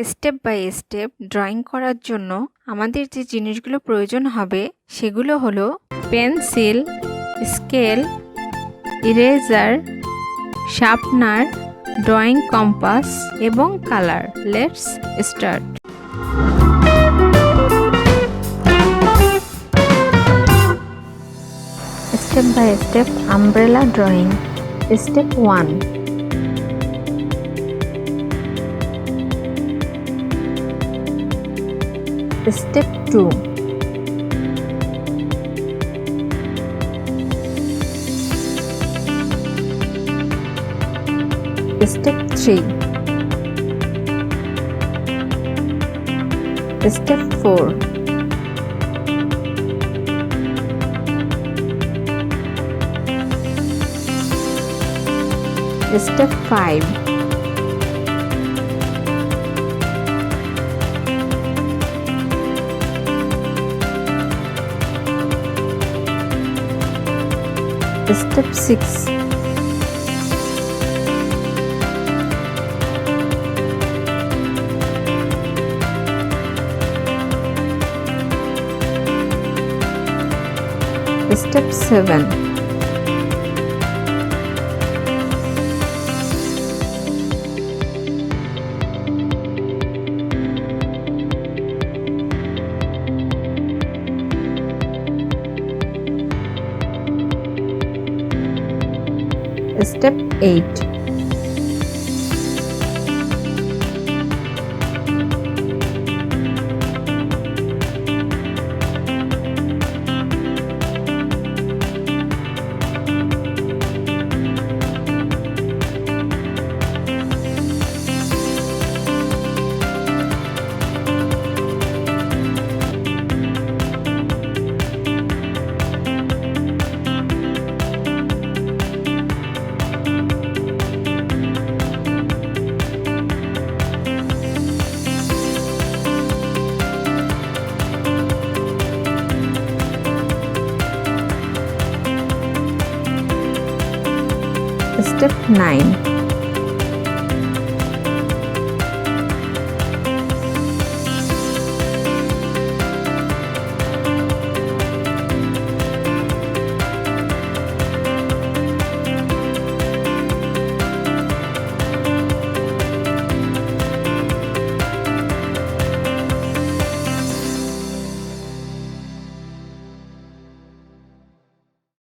Step by step drawing করার জন্য আমাদের যে জিনিসগুলো প্রয়োজন হবে সেগুলো হলো pencil, scale, eraser, sharpener, drawing compass এবং colour. Let's start. Step by step umbrella drawing. Step 1, Step 2, Step 3, Step 4, Step 5, Step 6, Step 7, Step 8, Step 9,